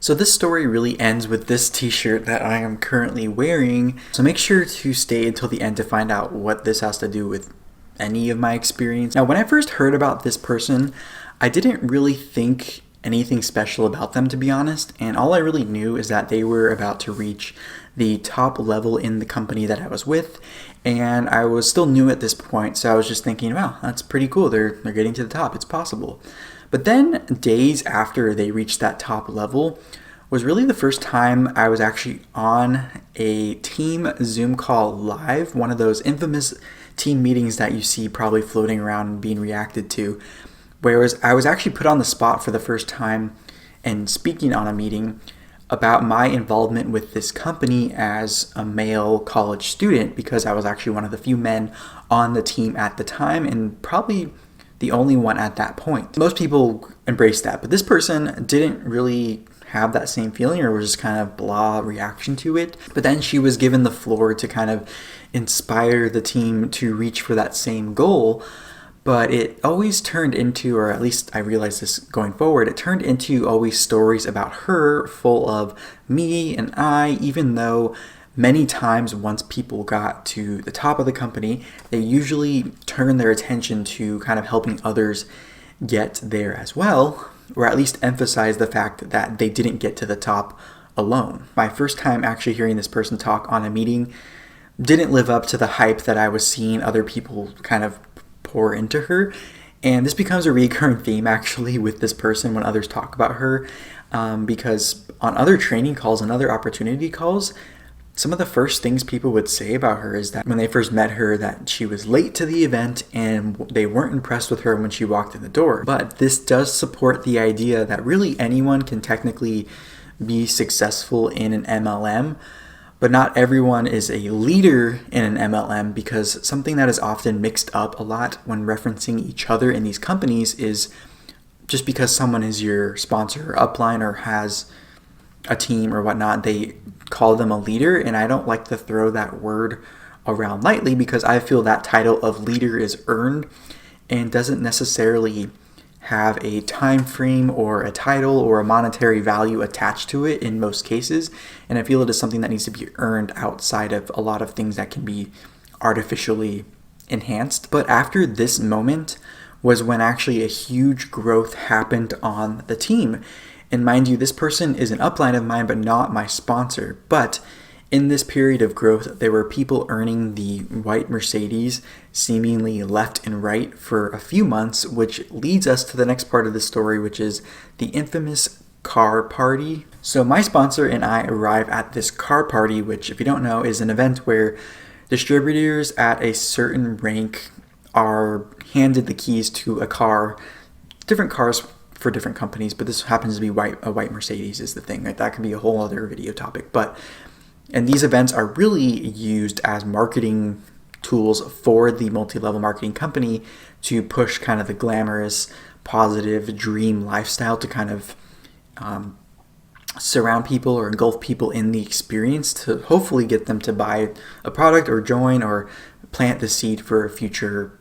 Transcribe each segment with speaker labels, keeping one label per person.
Speaker 1: So this story really ends with this t-shirt that I am currently wearing. So make sure to stay until the end to find out what this has to do with any of my experience. Now, when I first heard about this person, I didn't really think anything special about them, to be honest. And all I really knew is that they were about to reach the top level in the company that I was with. And I was still new at this point. So I was just thinking, wow, that's pretty cool. They're getting to the top. It's possible. But then days after they reached that top level was really the first time I was actually on a team Zoom call live, one of those infamous team meetings that you see probably floating around and being reacted to, whereas I was actually put on the spot for the first time and speaking on a meeting about my involvement with this company as a male college student, because I was actually one of the few men on the team at the time and probably the only one at that point. Most people embraced that, but this person didn't really have that same feeling, or was just kind of blah reaction to it. But then she was given the floor to kind of inspire the team to reach for that same goal. But it always turned into, or at least I realized this going forward, it turned into always stories about her full of me and I, even though many times once people got to the top of the company, they usually turn their attention to kind of helping others get there as well, or at least emphasize the fact that they didn't get to the top alone. My first time actually hearing this person talk on a meeting didn't live up to the hype that I was seeing other people kind of pour into her. And this becomes a recurring theme actually with this person when others talk about her, because on other training calls and other opportunity calls, some of the first things people would say about her is that when they first met her, that she was late to the event and they weren't impressed with her when she walked in the door. But this does support the idea that really anyone can technically be successful in an MLM, but not everyone is a leader in an MLM, because something that is often mixed up a lot when referencing each other in these companies is just because someone is your sponsor or upline or has a team or whatnot, they call them a leader. And I don't like to throw that word around lightly, because I feel that title of leader is earned and doesn't necessarily have a time frame or a title or a monetary value attached to it in most cases. And I feel it is something that needs to be earned outside of a lot of things that can be artificially enhanced. But after this moment was when actually a huge growth happened on the team. And mind you, this person is an upline of mine, but not my sponsor. But in this period of growth, there were people earning the white Mercedes seemingly left and right for a few months, which leads us to the next part of the story, which is the infamous car party. So my sponsor and I arrive at this car party, which, if you don't know, is an event where distributors at a certain rank are handed the keys to a car, different cars for different companies, but this happens to be a white Mercedes is the thing. Right? That could be a whole other video topic. And these events are really used as marketing tools for the multi-level marketing company to push kind of the glamorous, positive dream lifestyle to kind of surround people or engulf people in the experience to hopefully get them to buy a product or join or plant the seed for future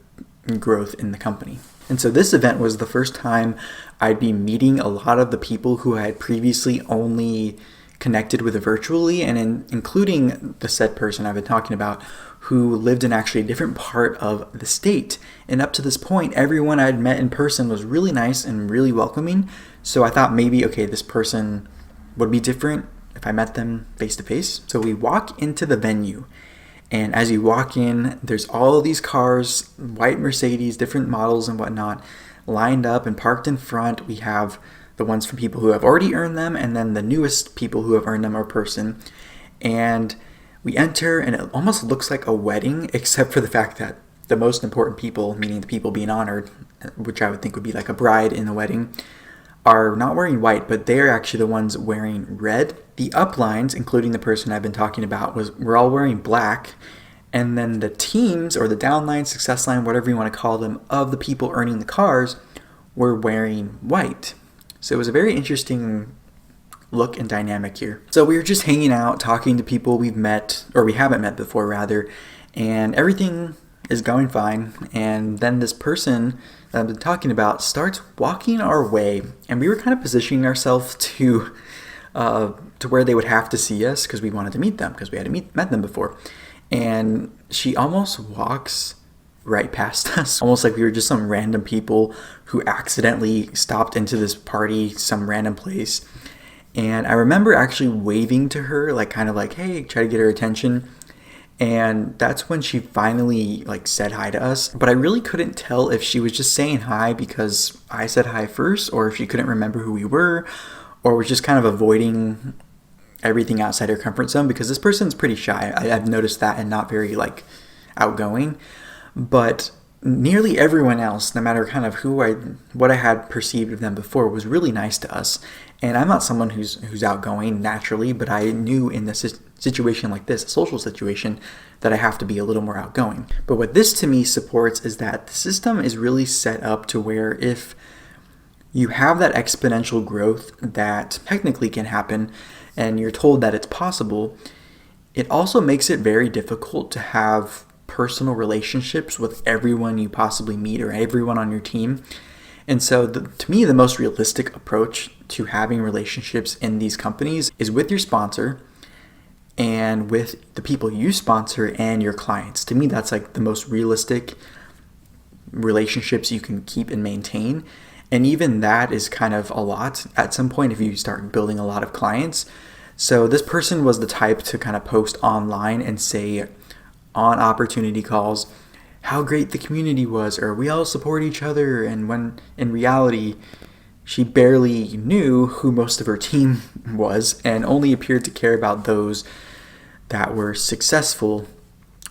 Speaker 1: growth in the company. And so this event was the first time I'd be meeting a lot of the people who I had previously only connected with virtually, and including the said person I've been talking about who lived in actually a different part of the state. And up to this point, everyone I'd met in person was really nice and really welcoming. So I thought maybe, okay, this person would be different if I met them face to face. So we walk into the venue. And as you walk in, there's all of these cars, white Mercedes, different models and whatnot, lined up and parked in front. We have the ones from people who have already earned them, and then the newest people who have earned them are person. And we enter, and it almost looks like a wedding, except for the fact that the most important people, meaning the people being honored, which I would think would be like a bride in the wedding, are not wearing white, but they're actually the ones wearing red. The uplines, including the person I've been talking about, were all wearing black. And then the teams, or the downline, success line, whatever you want to call them, of the people earning the cars were wearing white. So it was a very interesting look and dynamic here. So we were just hanging out, talking to people we've met, or we haven't met before rather, and everything is going fine. And then this person that I've been talking about starts walking our way, and we were kind of positioning ourselves to to where they would have to see us because we wanted to meet them because we had met them before. And she almost walks right past us, almost like we were just some random people who accidentally stopped into this party, some random place. And I remember actually waving to her, like kind of like, hey, try to get her attention. And that's when she finally like said hi to us. But I really couldn't tell if she was just saying hi because I said hi first, or if she couldn't remember who we were, or was just kind of avoiding everything outside her comfort zone, because this person's pretty shy. I've noticed that, and not very like outgoing. But nearly everyone else, no matter kind of what I had perceived of them before, was really nice to us. And I'm not someone who's outgoing naturally, but I knew in this situation like this, a social situation, that I have to be a little more outgoing. But what this to me supports is that the system is really set up to where if you have that exponential growth that technically can happen, and you're told that it's possible, it also makes it very difficult to have personal relationships with everyone you possibly meet or everyone on your team. And so to me, the most realistic approach to having relationships in these companies is with your sponsor and with the people you sponsor and your clients. To me, that's like the most realistic relationships you can keep and maintain. And even that is kind of a lot at some point if you start building a lot of clients. So this person was the type to kind of post online and say on opportunity calls how great the community was, or we all support each other, and when in reality she barely knew who most of her team was and only appeared to care about those that were successful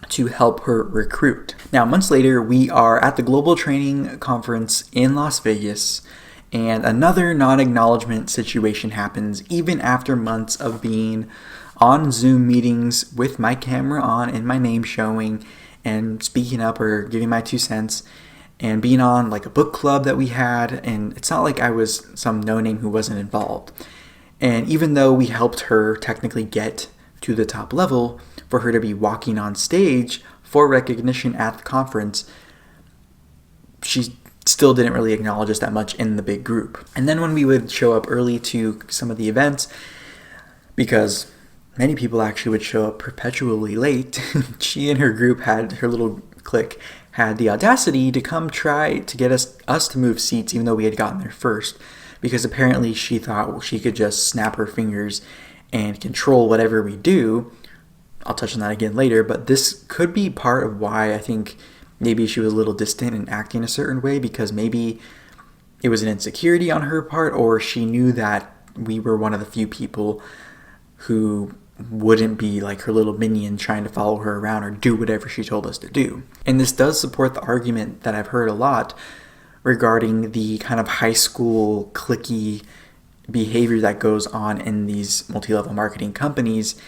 Speaker 1: to help her recruit. Now, months later, we are at the Global Training Conference in Las Vegas, and another non-acknowledgement situation happens even after months of being on Zoom meetings with my camera on and my name showing and speaking up or giving my 2 cents and being on like a book club that we had. And it's not like I was some no-name who wasn't involved. And even though we helped her technically get to the top level, for her to be walking on stage for recognition at the conference, she still didn't really acknowledge us that much in the big group. And then when we would show up early to some of the events, because many people actually would show up perpetually late, she and her group her little clique had the audacity to come try to get us to move seats even though we had gotten there first, because apparently she thought she could just snap her fingers and control whatever we do. I'll touch on that again later, but this could be part of why I think maybe she was a little distant and acting a certain way, because maybe it was an insecurity on her part, or she knew that we were one of the few people who wouldn't be like her little minion trying to follow her around or do whatever she told us to do. And this does support the argument that I've heard a lot regarding the kind of high school cliquey behavior that goes on in these multi-level marketing companies.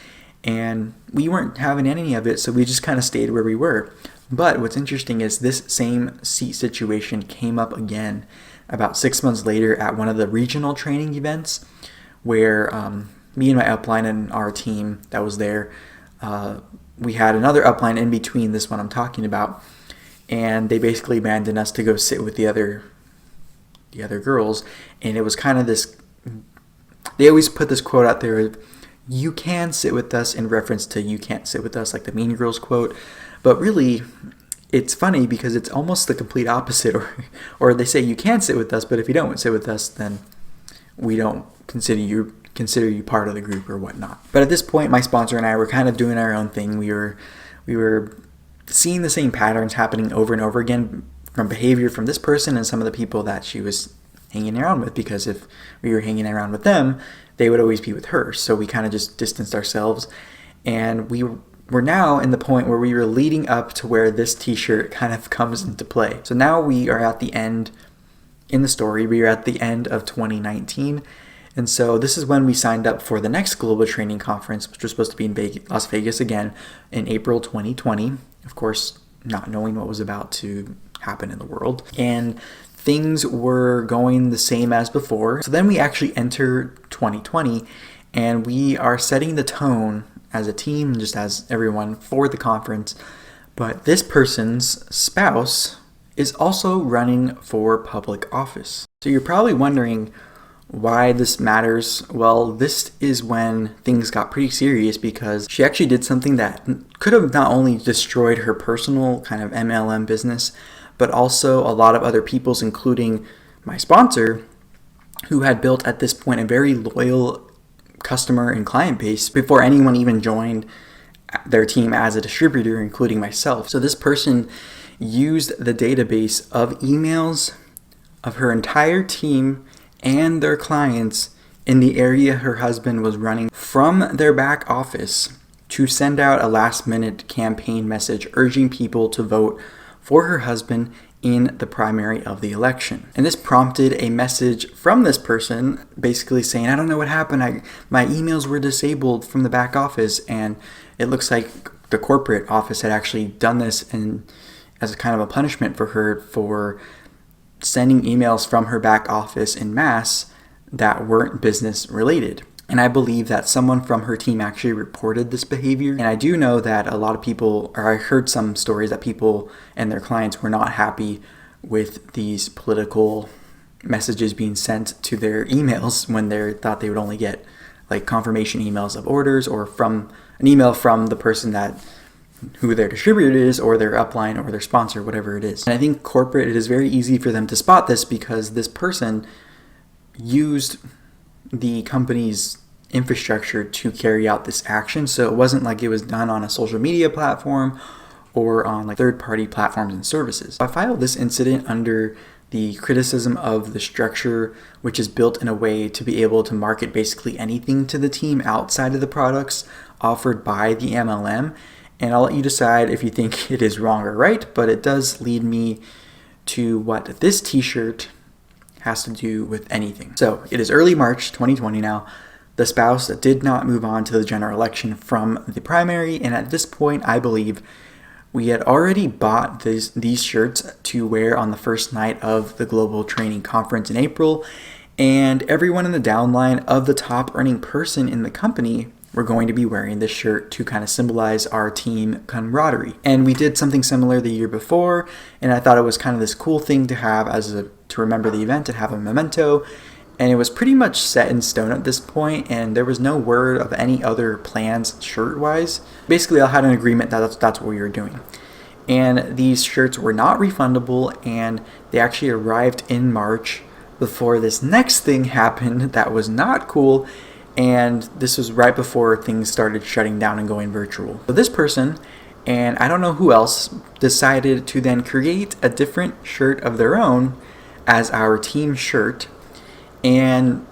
Speaker 1: And we weren't having any of it, so we just kind of stayed where we were. But what's interesting is this same seat situation came up again about 6 months later at one of the regional training events where me and my upline and our team that was there, we had another upline in between this one I'm talking about, and they basically abandoned us to go sit with the other girls. And it was kind of this, they always put this quote out there, you can sit with us, in reference to you can't sit with us, like the Mean Girls quote. But really, it's funny because it's almost the complete opposite. Or they say you can sit with us, but if you don't sit with us, then we don't consider you part of the group or whatnot. But at this point, my sponsor and I were kind of doing our own thing. We were seeing the same patterns happening over and over again from behavior from this person and some of the people that she was hanging around with, because if we were hanging around with them, they would always be with her. So we kind of just distanced ourselves, and we were now in the point where we were leading up to where this t-shirt kind of comes into play. So now we are at the end in the story. We are at the end of 2019. And so this is when we signed up for the next global training conference, which was supposed to be in Las Vegas again in April 2020. Of course, not knowing what was about to happen in the world. And things were going the same as before. So then we actually enter 2020, and we are setting the tone as a team, just as everyone, for the conference. But this person's spouse is also running for public office. So you're probably wondering, Why this matters? Well, this is when things got pretty serious, because she actually did something that could have not only destroyed her personal kind of MLM business, but also a lot of other people's, including my sponsor, who had built at this point a very loyal customer and client base before anyone even joined their team as a distributor, including myself. So this person used the database of emails of her entire team and their clients in the area her husband was running from their back office to send out a last-minute campaign message urging people to vote for her husband in the primary of the election. And this prompted a message from this person basically saying, I don't know what happened. My emails were disabled from the back office. And it looks like the corporate office had actually done this and as a kind of a punishment for her for sending emails from her back office in mass that weren't business related. And I believe that someone from her team actually reported this behavior. And I do know that a lot of people, or I heard some stories that people and their clients were not happy with these political messages being sent to their emails when they thought they would only get like confirmation emails of orders, or from an email from the person that who their distributor is, or their upline, or their sponsor, whatever it is. And I think corporate, it is very easy for them to spot this because this person used the company's infrastructure to carry out this action. So it wasn't like it was done on a social media platform or on like third-party platforms and services. I filed this incident under the criticism of the structure, which is built in a way to be able to market basically anything to the team outside of the products offered by the MLM. And I'll let you decide if you think it is wrong or right, but it does lead me to what this t-shirt has to do with anything. So it is early March 2020 now. The spouse did not move on to the general election from the primary, and at this point, I believe we had already bought these shirts to wear on the first night of the global training conference in April, and everyone in the downline of the top earning person in the company were going to be wearing this shirt to kind of symbolize our team camaraderie. And we did something similar the year before, and I thought it was kind of this cool thing to have to remember the event and have a memento. And it was pretty much set in stone at this point, and there was no word of any other plans shirt-wise. Basically, I had an agreement that that's what we were doing. And these shirts were not refundable, and they actually arrived in March before this next thing happened that was not cool. And this was right before things started shutting down and going virtual. So this person, and I don't know who else, decided to then create a different shirt of their own as our team shirt. And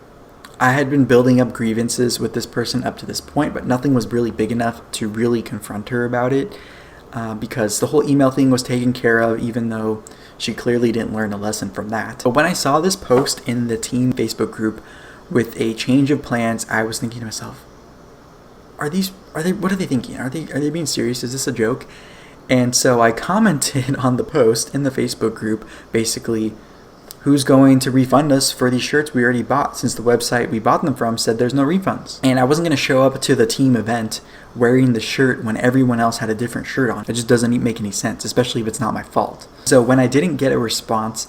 Speaker 1: I had been building up grievances with this person up to this point, but nothing was really big enough to really confront her about it because the whole email thing was taken care of, even though she clearly didn't learn a lesson from that. But when I saw this post in the team Facebook group with a change of plans, I was thinking to myself, what are they thinking? Are they being serious? Is this a joke? And so I commented on the post in the Facebook group, basically, who's going to refund us for these shirts we already bought, since the website we bought them from said there's no refunds. And I wasn't going to show up to the team event wearing the shirt when everyone else had a different shirt on. It just doesn't make any sense, especially if it's not my fault. So when I didn't get a response,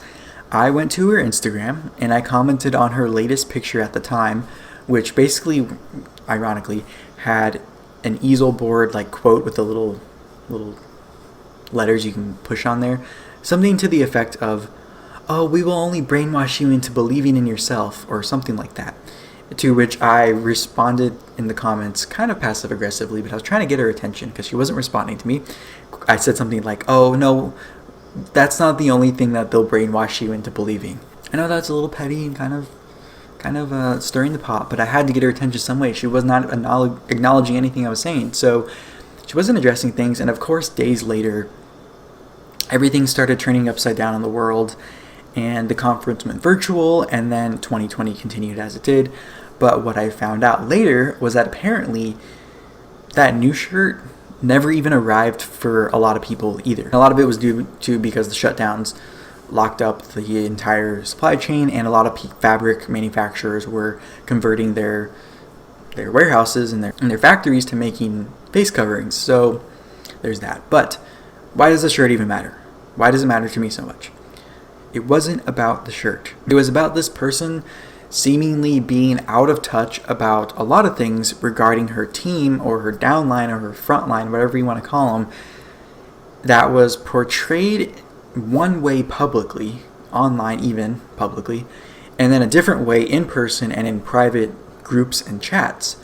Speaker 1: I went to her Instagram and I commented on her latest picture at the time, which basically, ironically, had an easel board like quote with the little letters you can push on there. Something to the effect of, "Oh, we will only brainwash you into believing in yourself," or something like that. To which I responded in the comments kind of passive aggressively, but I was trying to get her attention because she wasn't responding to me. I said something like, "Oh, no, that's not the only thing that they'll brainwash you into believing." I know that's a little petty and kind of stirring the pot, but I had to get her attention some way. She was not acknowledging anything I was saying, so she wasn't addressing things. And of course, days later, everything started turning upside down in the world, and the conference went virtual, and then 2020 continued as it did. But what I found out later was that apparently that new shirt never even arrived for a lot of people either. A lot of it was due to because the shutdowns locked up the entire supply chain, and a lot of fabric manufacturers were converting their warehouses and their factories to making face coverings. So there's that. But why does the shirt even matter? Why does it matter to me so much? It wasn't about the shirt. It was about this person seemingly being out of touch about a lot of things regarding her team or her downline or her frontline, whatever you want to call them, that was portrayed one way publicly, online even publicly, and then a different way in person and in private groups and chats,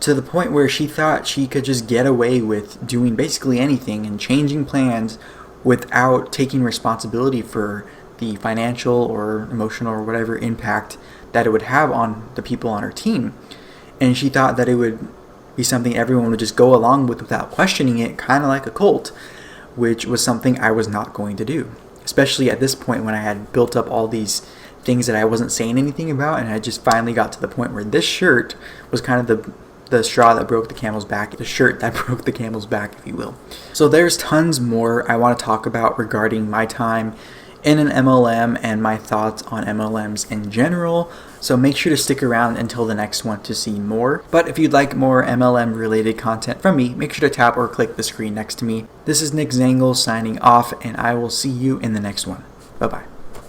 Speaker 1: to the point where she thought she could just get away with doing basically anything and changing plans without taking responsibility for the financial or emotional or whatever impact that it would have on the people on her team. And she thought that it would be something everyone would just go along with without questioning it, kind of like a cult, which was something I was not going to do, especially at this point when I had built up all these things that I wasn't saying anything about, and I just finally got to the point where this shirt was kind of the straw that broke the camel's back, the shirt that broke the camel's back, if you will. So there's tons more I want to talk about regarding my time in an MLM and my thoughts on MLMs in general, so make sure to stick around until the next one to see more. But if you'd like more MLM related content from me, make sure to tap or click the screen next to me. This is Nick Zangl signing off, and I will see you in the next one. Bye-bye.